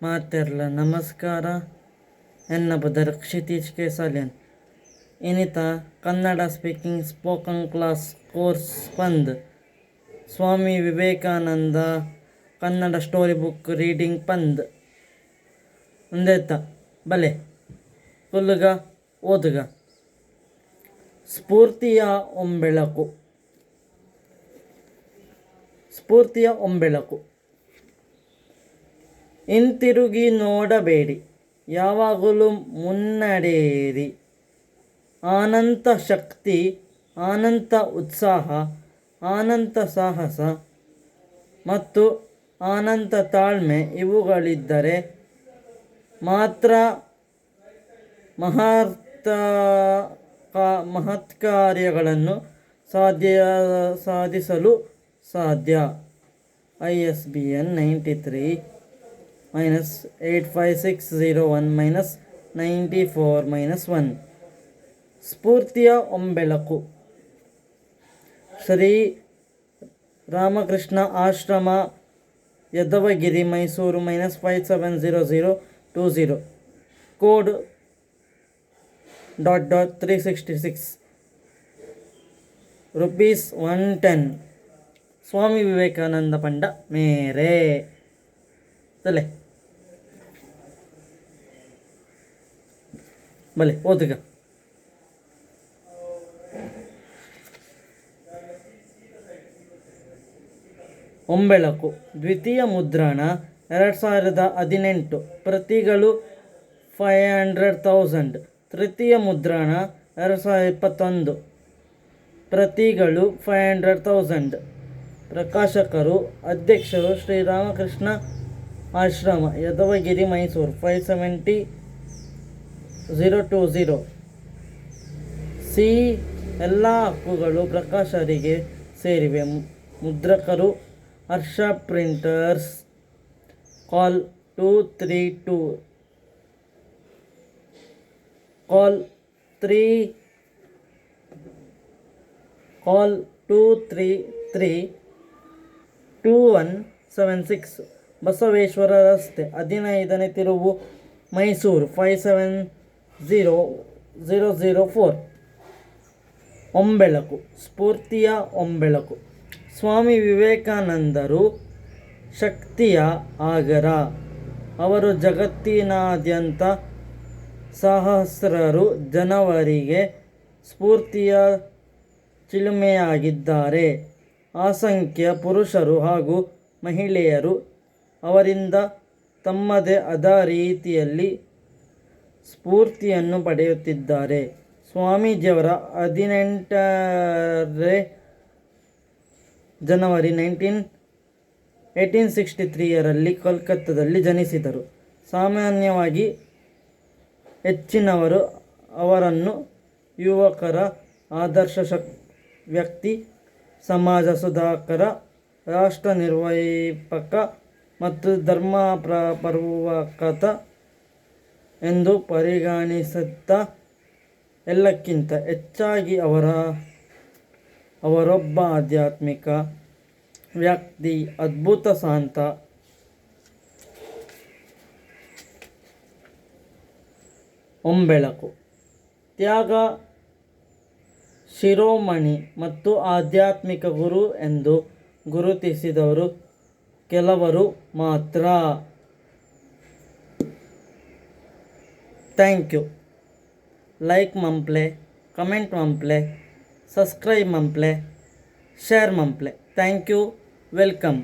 ಮಾತೆರ್ಲ ನಮಸ್ಕಾರ. ಎನ್ನ ಬದರ್ ಕ್ಷಿತೀಶ್ ಕೆ ಸಾಲಿಯನ್ ಇನ್ನಿತ Kannada speaking spoken class course ಪಂದ್ Swami Vivekananda Kannada story book reading ಪಂದ್ ಉಂದೆತ್ತ ಬಲೆ ಕುಲ್ಲುಗ ಓದುಗ. ಸ್ಫೂರ್ತಿಯ ಒಂಬೆಳಕು. ಸ್ಫೂರ್ತಿಯ ಒಂಬೆಳಕು. ಹಿಂತಿರುಗಿ ನೋಡಬೇಡಿ, ಯಾವಾಗಲೂ ಮುನ್ನಡೆಯಿರಿ. ಅನಂತ ಶಕ್ತಿ, ಅನಂತ ಉತ್ಸಾಹ, ಅನಂತ ಸಾಹಸ ಮತ್ತು ಅನಂತ ತಾಳ್ಮೆ ಇವುಗಳಿದ್ದರೆ ಮಾತ್ರ ಮಹತ್ಕಾರ್ಯಗಳನ್ನು ಸಾಧಿಸಲು ಸಾಧ್ಯ. ISBN 93-85601-94-1. ಸ್ಫೂರ್ತಿಯ ಒಂಬೆಳಕು. ಶ್ರೀ ರಾಮಕೃಷ್ಣ ಆಶ್ರಮ, ಯದವಗಿರಿ, ಮೈಸೂರು -570020. ಕೋಡ್ .366 ₹110. ಸ್ವಾಮಿ ವಿವೇಕಾನಂದ ಪಂಡ ಮೇರೆ ತಲೆ ಬಲೆ ಓದುಗ. ಒಂಬೆಳಕು ದ್ವಿತೀಯ ಮುದ್ರಣ 2018. ಪ್ರತಿಗಳು 500,000. ತೃತೀಯ ಮುದ್ರಣ 2021. ಪ್ರತಿಗಳು 500,000. ಪ್ರಕಾಶಕರು ಅಧ್ಯಕ್ಷರು ಶ್ರೀರಾಮಕೃಷ್ಣ ಆಶ್ರಮ, ಯದವಗಿರಿ, ಮೈಸೂರು 570020. ಸಿ. ಎಲ್ಲ ಹಕ್ಕುಗಳು ಪ್ರಕಾಶಕರಿಗೆ ಸೇರಿವೆ. ಮುದ್ರಕರು ಹರ್ಷ ಪ್ರಿಂಟರ್ಸ್. ಕಾಲ್ 233-2176. ಬಸವೇಶ್ವರ ರಸ್ತೆ, 15ನೇ ತಿರುವು, ಮೈಸೂರು 570004. ಒಂಬೆಳಕು. ಸ್ಫೂರ್ತಿಯ ಒಂಬೆಳಕು. ಸ್ವಾಮಿ ವಿವೇಕಾನಂದರು ಶಕ್ತಿಯ ಆಗರ. ಅವರು ಜಗತ್ತಿನಾದ್ಯಂತ ಸಹಸ್ರಾರು ಜನರಿಗೆ ಸ್ಫೂರ್ತಿಯ ಚಿಲುಮೆಯಾಗಿದ್ದಾರೆ. ಅಸಂಖ್ಯ ಪುರುಷರು ಹಾಗೂ ಮಹಿಳೆಯರು ಅವರಿಂದ ತಮ್ಮದೇ ಆದ ರೀತಿಯಲ್ಲಿ ಸ್ಫೂರ್ತಿಯನ್ನು ಪಡೆಯುತ್ತಿದ್ದಾರೆ. ಸ್ವಾಮೀಜಿಯವರ 18ನೇ ಜನವರಿ 1863 ಕೋಲ್ಕತ್ತಾದಲ್ಲಿ ಜನಿಸಿದರು. ಸಾಮಾನ್ಯವಾಗಿ ಹೆಚ್ಚಿನವರು ಅವರನ್ನು ಯುವಕರ ಆದರ್ಶ ವ್ಯಕ್ತಿ, ಸಮಾಜ ಸುಧಾರಕ, ರಾಷ್ಟ್ರ ನಿರ್ಮಾಪಕ ಮತ್ತು ಧರ್ಮ ಪ್ರವರ್ತಕ ಎಂದು ಪರಿಗಣಿಸುತ್ತಾ, ಎಲ್ಲಕ್ಕಿಂತ ಹೆಚ್ಚಾಗಿ ಅವರೊಬ್ಬ ಆಧ್ಯಾತ್ಮಿಕ ವ್ಯಕ್ತಿ, ಅದ್ಭುತ ಸಂತ. ಒಂಬೆಳಕು. ತ್ಯಾಗ ಶಿರೋಮಣಿ ಮತ್ತು ಆಧ್ಯಾತ್ಮಿಕ ಗುರು ಎಂದು ಗುರುತಿಸಿದವರು ಕೆಲವರು ಮಾತ್ರ. Thank you. ಲೈಕ್ ಮಂಪ್ಲೆ, ಕಮೆಂಟ್ ಮಂಪ್ಲೆ, ಸಬ್ಸ್ಕ್ರೈಬ್ ಮಂಪ್ಲೆ, ಶೇರ್ ಮಂಪ್ಲೆ. Thank you. ವೆಲ್ಕಮ್.